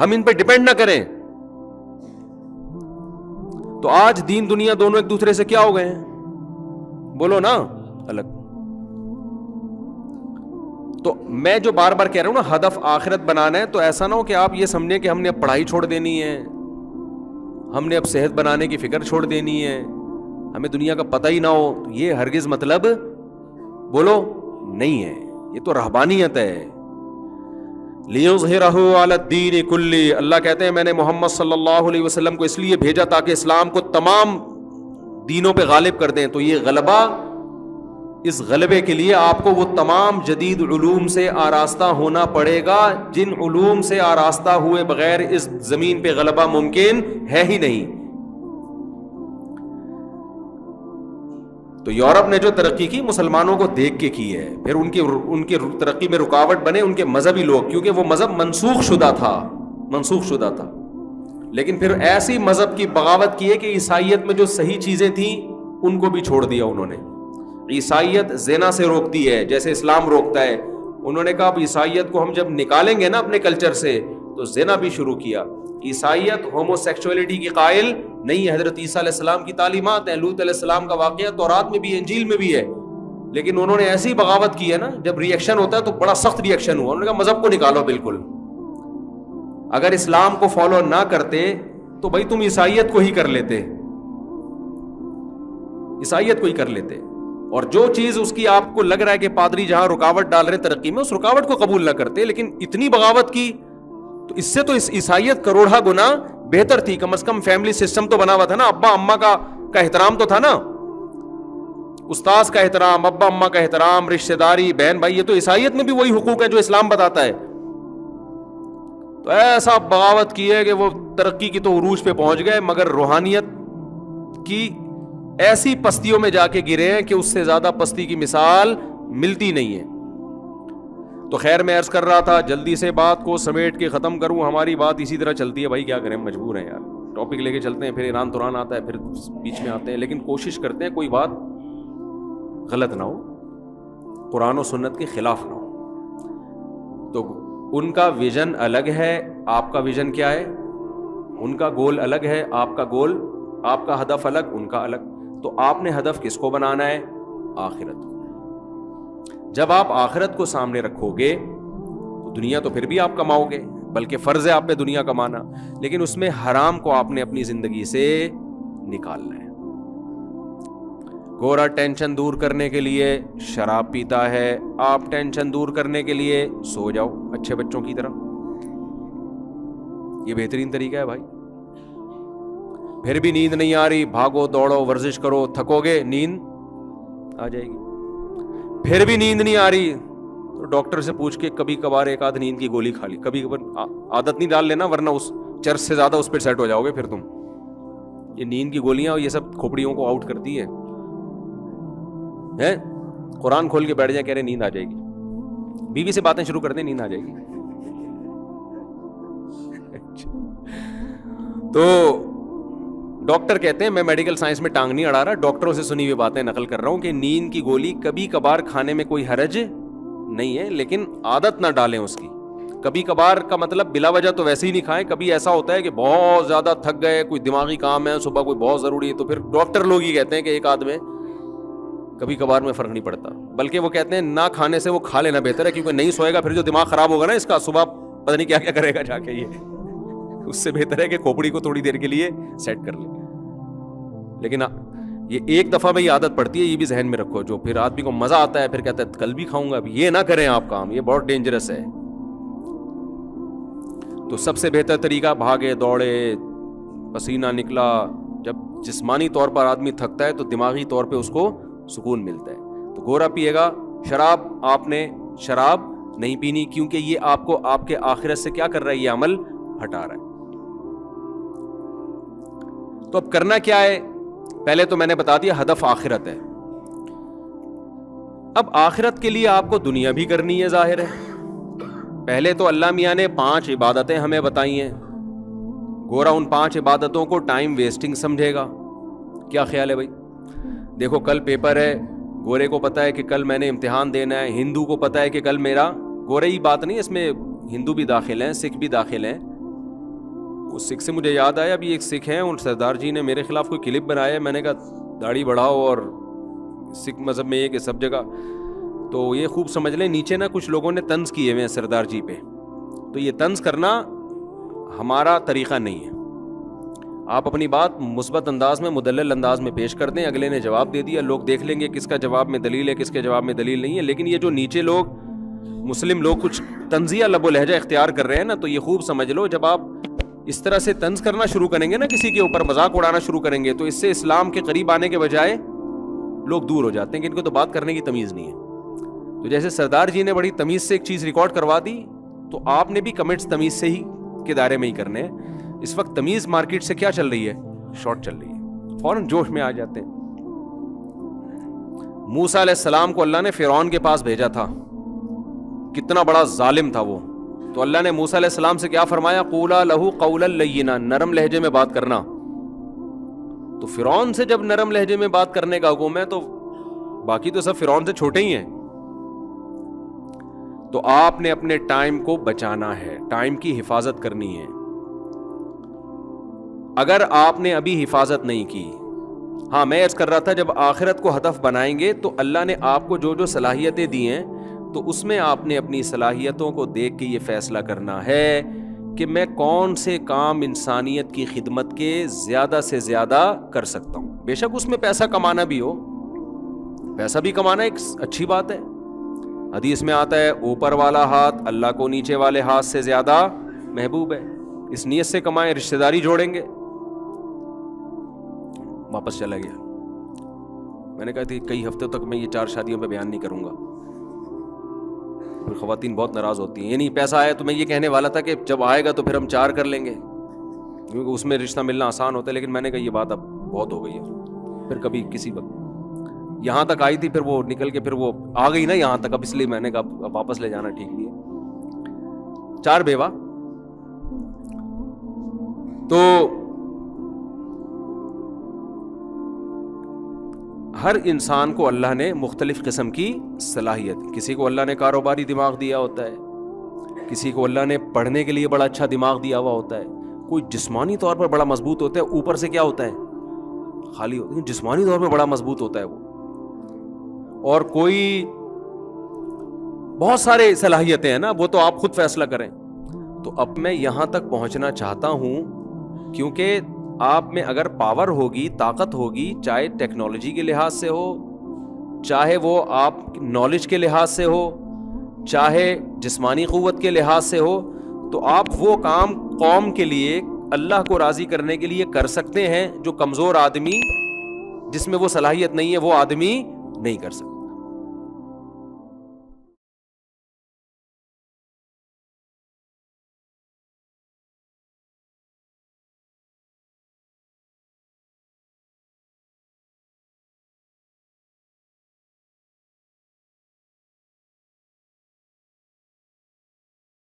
ہم ان پہ ڈیپینڈ نہ کریں. تو آج دین دنیا دونوں ایک دوسرے سے کیا ہو گئے ہیں؟ بولو نا, الگ. تو میں جو بار بار کہہ رہا ہوں نا, ہدف آخرت بنانا ہے, تو ایسا نہ ہو کہ آپ یہ سمجھیں کہ ہم نے اب پڑھائی چھوڑ دینی ہے, ہم نے اب صحت بنانے کی فکر چھوڑ دینی ہے, ہمیں دنیا کا پتہ ہی نہ ہو. یہ ہرگز مطلب بولو نہیں ہے, یہ تو رہبانیت ہے. لِيُظْهِرَهُ عَلَى الدِّينِ كُلِّهِ, اللہ کہتے ہیں میں نے محمد صلی اللہ علیہ وسلم کو اس لیے بھیجا تاکہ اسلام کو تمام دینوں پہ غالب کر دیں. تو یہ غلبہ, اس غلبے کے لیے آپ کو وہ تمام جدید علوم سے آراستہ ہونا پڑے گا جن علوم سے آراستہ ہوئے بغیر اس زمین پہ غلبہ ممکن ہے ہی نہیں. تو یورپ نے جو ترقی کی مسلمانوں کو دیکھ کے کی ہے, پھر ان کی ترقی میں رکاوٹ بنے ان کے مذہبی لوگ, کیونکہ وہ مذہب منسوخ شدہ تھا. لیکن پھر ایسی مذہب کی بغاوت کی ہے کہ عیسائیت میں جو صحیح چیزیں تھیں ان کو بھی چھوڑ دیا انہوں نے. عیسائیت زنا سے روکتی ہے جیسے اسلام روکتا ہے. انہوں نے کہا اب عیسائیت کو ہم جب نکالیں گے نا اپنے کلچر سے, تو زنا بھی شروع کیا. عیسائیت ہومو سیکچولیٹی کی قائل نہیں ہے. حضرت عیسیٰ علیہ السلام کی تعلیمات ہیں, لوط علیہ السلام کا واقعہ تورات میں بھی ہے, انجیل میں بھی ہے. لیکن انہوں نے ایسی بغاوت کی ہے نا, جب ریئیکشن ہوتا ہے تو بڑا سخت ریئیکشن ہوا. انہوں نے کہا مذہب کو نکالو بالکل. اگر اسلام کو فالو نہ کرتے تو بھائی تم عیسائیت کو ہی کر لیتے, اور جو چیز اس کی آپ کو لگ رہا ہے کہ پادری جہاں رکاوٹ ڈال رہے ترقی میں, اس رکاوٹ کو قبول نہ کرتے. لیکن اتنی بغاوت کی تو اس سے تو اس عیسائیت کروڑا گنا بہتر تھی. کم از کم فیملی سسٹم تو بنا ہوا تھا نا, ابا اماں کا احترام تو تھا نا, استاذ کا احترام, ابا اماں کا احترام, رشتہ داری, بہن بھائی. یہ تو عیسائیت میں بھی وہی حقوق ہیں جو اسلام بتاتا ہے. تو ایسا بغاوت کی ہے کہ وہ ترقی کی تو عروج پہ پہنچ گئے, مگر روحانیت کی ایسی پستیوں میں جا کے گرے ہیں کہ اس سے زیادہ پستی کی مثال ملتی نہیں ہے. تو خیر میں عرض کر رہا تھا, جلدی سے بات کو سمیٹ کے ختم کروں. ہماری بات اسی طرح چلتی ہے بھائی, کیا کریں, مجبور ہیں یار. ٹاپک لے کے چلتے ہیں, پھر ایران توران آتا ہے, پھر بیچ میں آتے ہیں, لیکن کوشش کرتے ہیں کوئی بات غلط نہ ہو, قرآن و سنت کے خلاف نہ ہو. تو ان کا ویژن الگ ہے, آپ کا ویژن کیا ہے؟ ان کا گول الگ ہے, آپ کا گول, آپ کا ہدف الگ, ان کا الگ. تو آپ نے ہدف کس کو بنانا ہے؟ آخرت کو. جب آپ آخرت کو سامنے رکھو گے تو دنیا تو پھر بھی آپ کماؤ گے, بلکہ فرض ہے آپ پہ دنیا کمانا, لیکن اس میں حرام کو آپ نے اپنی زندگی سے نکالنا ہے. گورا ٹینشن دور کرنے کے لیے شراب پیتا ہے, آپ ٹینشن دور کرنے کے لیے سو جاؤ اچھے بچوں کی طرح. یہ بہترین طریقہ ہے بھائی. پھر بھی نیند نہیں آ رہی, بھاگو دوڑو ورزش کرو, تھکو گے, نیند آ جائے گی. پھر بھی نیند نہیں آ رہی تو ڈاکٹر سے پوچھ کے کبھی کبھار ایک آدھ نیند کی گولی کھا لی. کبھی کبھار عادت نہیں ڈال لینا, ورنہ اس چرس سے زیادہ اس پہ سیٹ ہو جاؤ گے پھر تم. یہ نیند کی گولیاں اور یہ سب کھوپڑیوں کو آؤٹ کرتی ہیں. قرآن کھول کے بیٹھ جائیں, کہہ رہے نیند آ جائے گی. بیوی سے باتیں شروع کر دیں, نیند آ جائے گی. تو ڈاکٹر کہتے ہیں, میں میڈیکل سائنس میں ٹانگ نہیں اڑا رہا, ڈاکٹروں سے سنی ہوئی باتیں نقل کر رہا ہوں, کہ نیند کی گولی کبھی کبھار کھانے میں کوئی حرج نہیں ہے, لیکن عادت نہ ڈالیں اس کی. کبھی کبھار کا مطلب بلا وجہ تو ویسے ہی نہیں کھائیں. کبھی ایسا ہوتا ہے کہ بہت زیادہ تھک گئے, کوئی دماغی کام ہے, صبح کوئی بہت ضروری ہے, تو پھر ڈاکٹر لوگ ہی کہتے ہیں کہ ایک آدھ میں کبھی کبھار میں فرق نہیں پڑتا. بلکہ وہ کہتے ہیں نہ کھانے سے وہ کھا لینا بہتر ہے, کیونکہ نہیں سوئے گا پھر جو دماغ خراب ہوگا نا اس کا, صبح پتہ نہیں کیا کیا کرے گا جا کے. یہ اس سے بہتر ہے کہ کھوپڑی کو تھوڑی دیر کے لیے سیٹ کر لے. لیکن یہ ایک دفعہ میں یہ عادت پڑتی ہے, یہ بھی ذہن میں رکھو. جو پھر آدمی کو مزہ آتا ہے, پھر کہتا ہے کل بھی کھاؤں گا, یہ نہ کریں آپ کام, یہ بہت ڈینجرس ہے. تو سب سے بہتر طریقہ, بھاگے دوڑے, پسینہ نکلا. جب جسمانی طور پر آدمی تھکتا ہے تو دماغی طور پہ اس کو سکون ملتا ہے. تو گورا پیے گا شراب, آپ نے شراب نہیں پینی, کیونکہ یہ آپ کو آپ کے آخرت سے کیا کر رہا ہے, یہ عمل ہٹا رہا ہے. تو اب کرنا کیا ہے؟ پہلے تو میں نے بتا دیا ہدف آخرت ہے. اب آخرت کے لیے آپ کو دنیا بھی کرنی ہے, ظاہر ہے. پہلے تو اللہ میاں نے 5 عبادتیں ہمیں بتائی ہیں. گورا ان 5 عبادتوں کو ٹائم ویسٹنگ سمجھے گا. کیا خیال ہے بھائی؟ دیکھو کل پیپر ہے, گورے کو پتا ہے کہ کل میں نے امتحان دینا ہے, ہندو کو پتا ہے کہ کل میرا, گورے ہی بات نہیں, اس میں ہندو بھی داخل ہیں, سکھ بھی داخل ہیں, اس سکھ سے مجھے یاد آیا, ابھی ایک سکھ ہیں, ان سردار جی نے میرے خلاف کوئی کلپ بنایا ہے, میں نے کہا داڑھی بڑھاؤ, اور سکھ مذہب میں یہ کہ سب جگہ, تو یہ خوب سمجھ لیں نیچے نا کچھ لوگوں نے طنز کیے ہوئے ہیں سردار جی پہ, تو یہ طنز کرنا ہمارا طریقہ نہیں ہے. آپ اپنی بات مثبت انداز میں, مدلل انداز میں پیش کر دیں, اگلے نے جواب دے دیا, لوگ دیکھ لیں گے کس کا جواب میں دلیل ہے, کس کے جواب میں دلیل نہیں ہے. لیکن یہ جو نیچے لوگ مسلم لوگ کچھ طنزیہ لب و لہجہ اختیار کر رہے ہیں نا, تو یہ خوب سمجھ لو جب آپ اس طرح سے طنز کرنا شروع کریں گے نا, کسی کے اوپر مذاق اڑانا شروع کریں گے, تو اس سے اسلام کے قریب آنے کے بجائے لوگ دور ہو جاتے ہیں کہ ان کو تو بات کرنے کی تمیز نہیں ہے. تو جیسے سردار جی نے بڑی تمیز سے ایک چیز ریکارڈ کروا دی, تو آپ نے بھی کمنٹس تمیز سے ہی کے دائرے میں ہی کرنے ہیں. اس وقت تمیز مارکیٹ سے کیا چل رہی ہے, شارٹ چل رہی ہے, فوراً جوش میں آ جاتے ہیں. موسیٰ علیہ السلام کو اللہ نے فرعون کے پاس بھیجا تھا, کتنا بڑا ظالم تھا وہ, تو اللہ نے موسیٰ علیہ السلام سے کیا فرمایا, قولا لہو قولا لینا, نرم لہجے میں بات کرنا. تو فرعون سے جب نرم لہجے میں بات کرنے کا حکم ہے, تو باقی تو سب فرعون سے چھوٹے ہی ہیں. تو آپ نے اپنے ٹائم کو بچانا ہے, ٹائم کی حفاظت کرنی ہے. اگر آپ نے ابھی حفاظت نہیں کی, ہاں میں عرض کر رہا تھا جب آخرت کو ہدف بنائیں گے تو اللہ نے آپ کو جو جو صلاحیتیں دی ہیں, تو اس میں آپ نے اپنی صلاحیتوں کو دیکھ کے یہ فیصلہ کرنا ہے کہ میں کون سے کام انسانیت کی خدمت کے زیادہ سے زیادہ کر سکتا ہوں. بے شک اس میں پیسہ کمانا بھی ہو, پیسہ بھی کمانا ایک اچھی بات ہے. حدیث میں آتا ہے اوپر والا ہاتھ اللہ کو نیچے والے ہاتھ سے زیادہ محبوب ہے. اس نیت سے کمائیں, رشتہ داری جوڑیں گے. واپس چلا گیا. میں نے کہا تھا کئی ہفتوں تک میں یہ 4 شادیوں پہ بیان نہیں کروں گا, پھر خواتین بہت ناراض ہوتی ہیں. یعنی پیسہ آیا تو میں یہ کہنے والا تھا کہ جب آئے گا تو پھر ہم 4 کر لیں گے, کیونکہ اس میں رشتہ ملنا آسان ہوتا ہے. لیکن میں نے کہا یہ بات اب بہت ہو گئی ہے, پھر کبھی کسی وقت یہاں تک آئی تھی, پھر وہ نکل کے پھر وہ آ گئی نا یہاں تک, اب اس لیے میں نے کہا واپس لے جانا ٹھیک نہیں ہے. 4 بیوہ. تو ہر انسان کو اللہ نے مختلف قسم کی صلاحیت, کسی کو اللہ نے کاروباری دماغ دیا ہوتا ہے, کسی کو اللہ نے پڑھنے کے لیے بڑا اچھا دماغ دیا ہوا ہوتا ہے, کوئی جسمانی طور پر بڑا مضبوط ہوتا ہے, اوپر سے کیا ہوتا ہے خالی ہوتا ہے, جسمانی طور پر بڑا مضبوط ہوتا ہے وہ, اور کوئی بہت سارے صلاحیتیں ہیں نا, وہ تو آپ خود فیصلہ کریں. تو اب میں یہاں تک پہنچنا چاہتا ہوں کیونکہ آپ میں اگر پاور ہوگی, طاقت ہوگی, چاہے ٹیکنالوجی کے لحاظ سے ہو, چاہے وہ آپ نالج کے لحاظ سے ہو, چاہے جسمانی قوت کے لحاظ سے ہو, تو آپ وہ کام قوم کے لیے اللہ کو راضی کرنے کے لیے کر سکتے ہیں جو کمزور آدمی جس میں وہ صلاحیت نہیں ہے وہ آدمی نہیں کر سکتا.